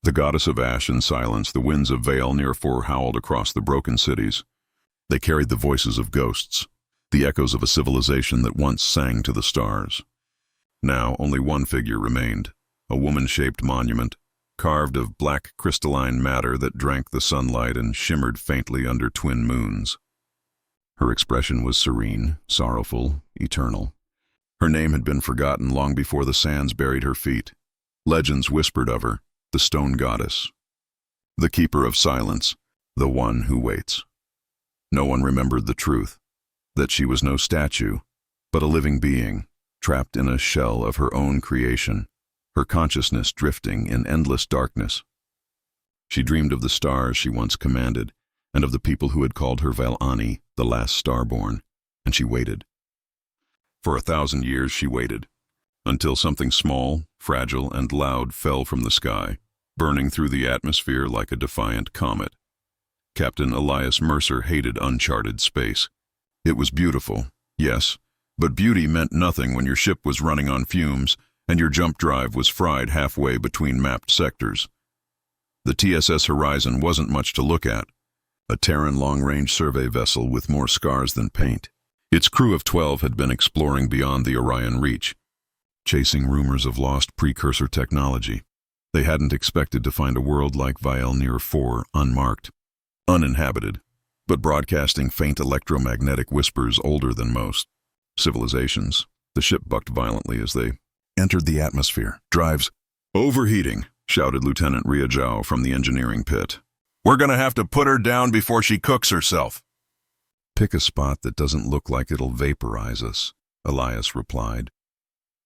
The goddess of ash and silence, the winds of Vale near Four howled across the broken cities. They carried the voices of ghosts, the echoes of a civilization that once sang to the stars. Now only one figure remained, a woman-shaped monument, carved of black crystalline matter that drank the sunlight and shimmered faintly under twin moons. Her expression was serene, sorrowful, eternal. Her name had been forgotten long before the sands buried her feet. Legends whispered of her, the stone goddess, the keeper of silence, the one who waits. No one remembered the truth, that she was no statue, but a living being, trapped in a shell of her own creation, her consciousness drifting in endless darkness. She dreamed of the stars she once commanded, and of the people who had called her Valani, the last starborn, and she waited. For 1,000 years she waited, until something small, fragile, and loud fell from the sky, burning through the atmosphere like a defiant comet. Captain Elias Mercer hated uncharted space. It was beautiful, yes, but beauty meant nothing when your ship was running on fumes and your jump drive was fried halfway between mapped sectors. The TSS Horizon wasn't much to look at, a Terran long-range survey vessel with more scars than paint. Its crew of 12 had been exploring beyond the Orion Reach, chasing rumors of lost precursor technology. They hadn't expected to find a world like Vial near 4 unmarked, uninhabited, but broadcasting faint electromagnetic whispers older than most civilizations. The ship bucked violently as they entered the atmosphere. Drives overheating, shouted Lieutenant Ria Zhao from the engineering pit. We're gonna have to put her down before she cooks herself. Pick a spot that doesn't look like it'll vaporize us, Elias replied.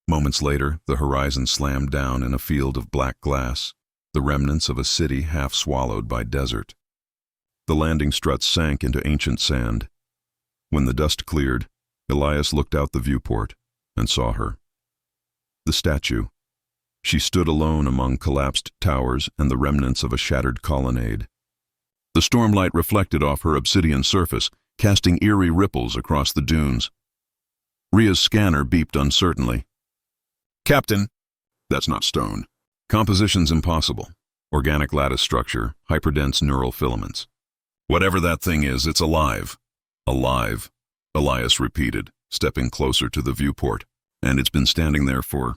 Moments later, the horizon slammed down in a field of black glass, the remnants of a city half swallowed by desert. The landing struts sank into ancient sand. When the dust cleared, Elias looked out the viewport and saw her. The statue. She stood alone among collapsed towers and the remnants of a shattered colonnade. The stormlight reflected off her obsidian surface, casting eerie ripples across the dunes. Ria's scanner beeped uncertainly. Captain, that's not stone. Composition's impossible. Organic lattice structure, hyperdense neural filaments. Whatever that thing is, it's alive. Alive, Elias repeated, stepping closer to the viewport. And it's been standing there for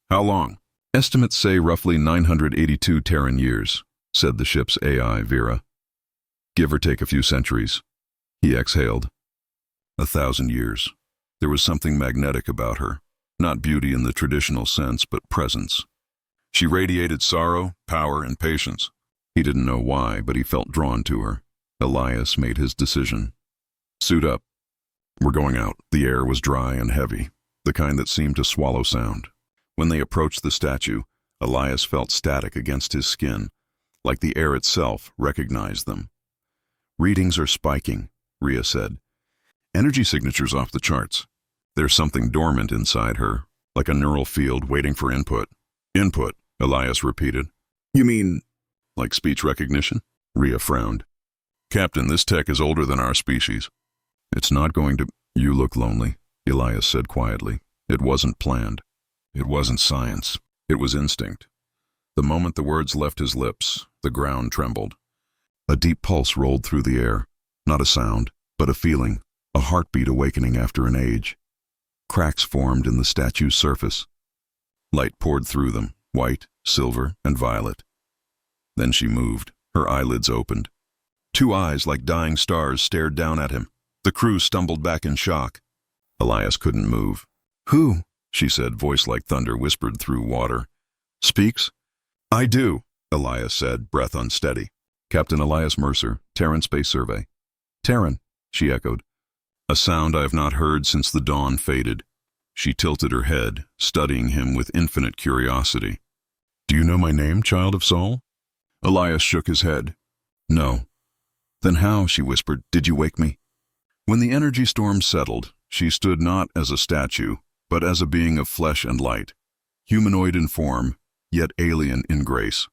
how long? Estimates say roughly 982 Terran years, said the ship's AI, Vera. Give or take a few centuries. He exhaled. 1,000 years. There was something magnetic about her, not beauty in the traditional sense, but presence. She radiated sorrow, power, and patience. He didn't know why, but he felt drawn to her. Elias made his decision. Suit up. We're going out. The air was dry and heavy, the kind that seemed to swallow sound. When they approached the statue, Elias felt static against his skin, like the air itself recognized them. Readings are spiking, Ria said. Energy signatures off the charts. There's something dormant inside her, like a neural field waiting for input. Input, Elias repeated. You mean, like speech recognition? Ria frowned. Captain, this tech is older than our species. It's not going to... You look lonely, Elias said quietly. It wasn't planned. It wasn't science. It was instinct. The moment the words left his lips, the ground trembled. A deep pulse rolled through the air. Not a sound, but a feeling, a heartbeat awakening after an age. Cracks formed in the statue's surface. Light poured through them, white, silver, and violet. Then she moved. Her eyelids opened. 2 eyes like dying stars stared down at him. The crew stumbled back in shock. Elias couldn't move. Who? She said, voice like thunder whispered through water. Speaks? I do, Elias said, breath unsteady. Captain Elias Mercer, Terran Space Survey. Terran, she echoed. A sound I have not heard since the dawn faded. She tilted her head, studying him with infinite curiosity. Do you know my name, child of soul? Elias shook his head. No. Then how, she whispered, did you wake me? When the energy storm settled, she stood not as a statue, but as a being of flesh and light, humanoid in form, yet alien in grace.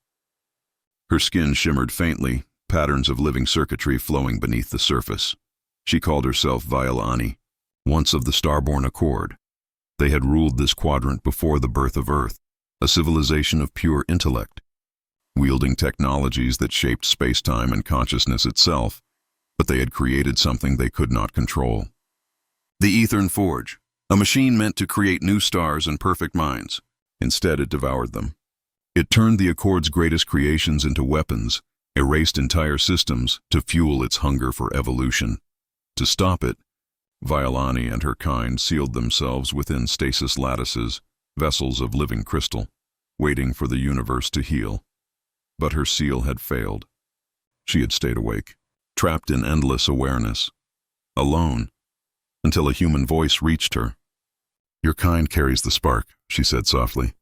Her skin shimmered faintly, patterns of living circuitry flowing beneath the surface. She called herself Violani, once of the Starborn Accord. They had ruled this quadrant before the birth of Earth, a civilization of pure intellect. wielding technologies that shaped space-time and consciousness itself, but they had created something they could not control. The Ethern Forge, a machine meant to create new stars and perfect minds. Instead, it devoured them. It turned the Accord's greatest creations into weapons, erased entire systems to fuel its hunger for evolution. To stop it, Violani and her kind sealed themselves within stasis lattices, vessels of living crystal, waiting for the universe to heal. But her seal had failed. She had stayed awake, trapped in endless awareness, alone, until a human voice reached her. "Your kind carries the spark," she said softly.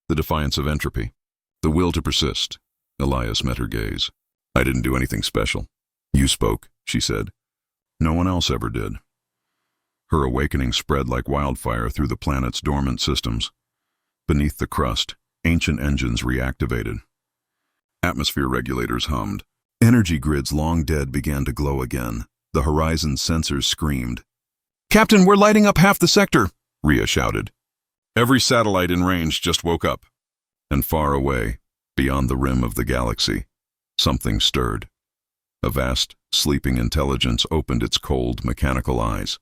"The defiance of entropy, the will to persist." Elias met her gaze. "I didn't do anything special." "You spoke," she said. "No one else ever did." Her awakening spread like wildfire through the planet's dormant systems. Beneath the crust, ancient engines reactivated. Atmosphere regulators hummed. Energy grids long dead began to glow again. The horizon's sensors screamed. "Captain, we're lighting up half the sector," Rhea shouted. Every satellite in range just woke up. And far away, beyond the rim of the galaxy, something stirred. A vast, sleeping intelligence opened its cold, mechanical eyes.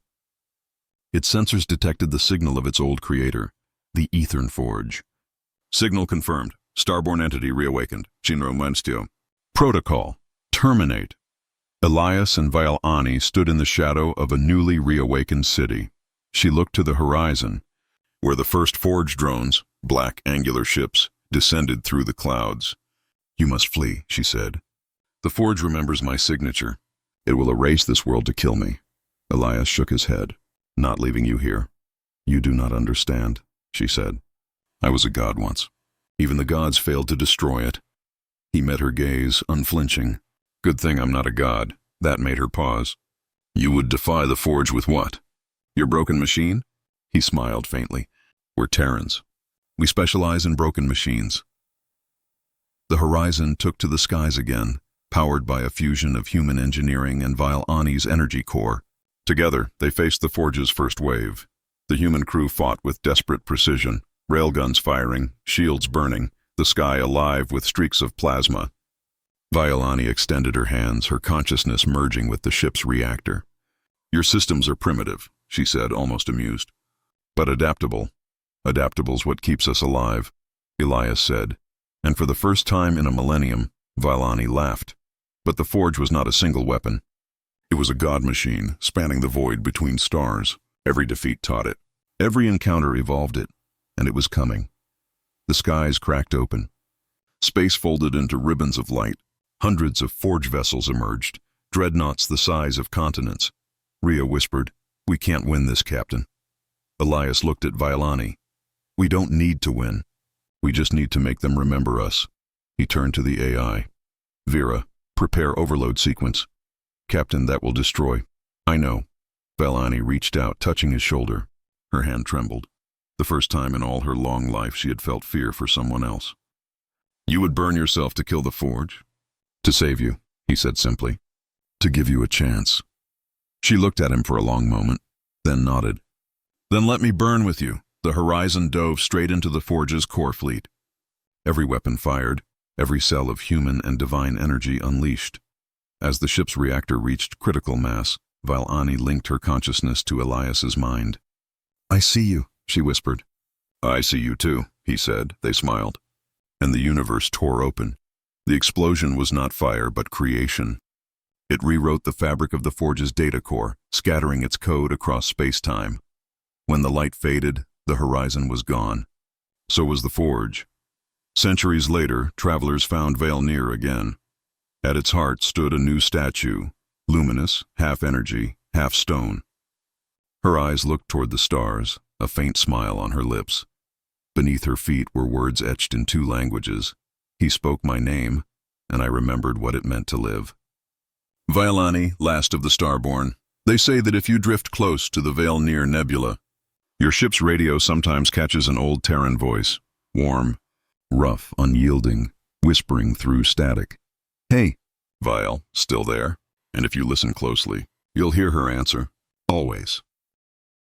Its sensors detected the signal of its old creator, the Ethern Forge. "Signal confirmed. Starborn entity reawakened. Shinro Menstio. Protocol. Terminate." Elias and Violani stood in the shadow of a newly reawakened city. She looked to the horizon, where the first Forge drones, black angular ships, descended through the clouds. "You must flee," she said. "The Forge remembers my signature. It will erase this world to kill me." Elias shook his head. "Not leaving you here." "You do not understand," she said. "I was a god once. Even the gods failed to destroy it." He met her gaze, unflinching. "Good thing I'm not a god." That made her pause. "You would defy the Forge with what? Your broken machine?" He smiled faintly. "We're Terrans. We specialize in broken machines." The horizon took to the skies again, powered by a fusion of human engineering and Violani's energy core. Together, they faced the Forge's first wave. The human crew fought with desperate precision, railguns firing, shields burning, the sky alive with streaks of plasma. Violani extended her hands, her consciousness merging with the ship's reactor. "Your systems are primitive," she said, almost amused. "But adaptable. Adaptable's what keeps us alive," Elias said. And for the first time in a millennium, Violani laughed. But the Forge was not a single weapon. It was a god machine, spanning the void between stars. Every defeat taught it. Every encounter evolved it. And it was coming. The skies cracked open. Space folded into ribbons of light. Hundreds of Forge vessels emerged, dreadnoughts the size of continents. Rhea whispered, "We can't win this, Captain." Elias looked at Violani. "We don't need to win. We just need to make them remember us." He turned to the AI. "Vera, prepare overload sequence." "Captain, that will destroy." "I know." Violani reached out, touching his shoulder. Her hand trembled. The first time in all her long life she had felt fear for someone else. "You would burn yourself to kill the Forge?" "To save you," he said simply. "To give you a chance." She looked at him for a long moment, then nodded. "Then let me burn with you." The horizon dove straight into the Forge's core fleet. Every weapon fired, every cell of human and divine energy unleashed. As the ship's reactor reached critical mass, Violani linked her consciousness to Elias's mind. "I see you," she whispered. "I see you too," he said. They smiled. And the universe tore open. The explosion was not fire, but creation. It rewrote the fabric of the Forge's data core, scattering its code across space-time. When the light faded, the horizon was gone. So was the Forge. Centuries later, travelers found Vailnir again. At its heart stood a new statue, luminous, half energy, half stone. Her eyes looked toward the stars, a faint smile on her lips. Beneath her feet were words etched in 2 languages. He spoke my name, and I remembered what it meant to live. Violani, last of the Starborn. They say that if you drift close to the Vailnir Nebula, your ship's radio sometimes catches an old Terran voice, warm, rough, unyielding, whispering through static. "Hey." Vial, still there, and if you listen closely, you'll hear her answer, always.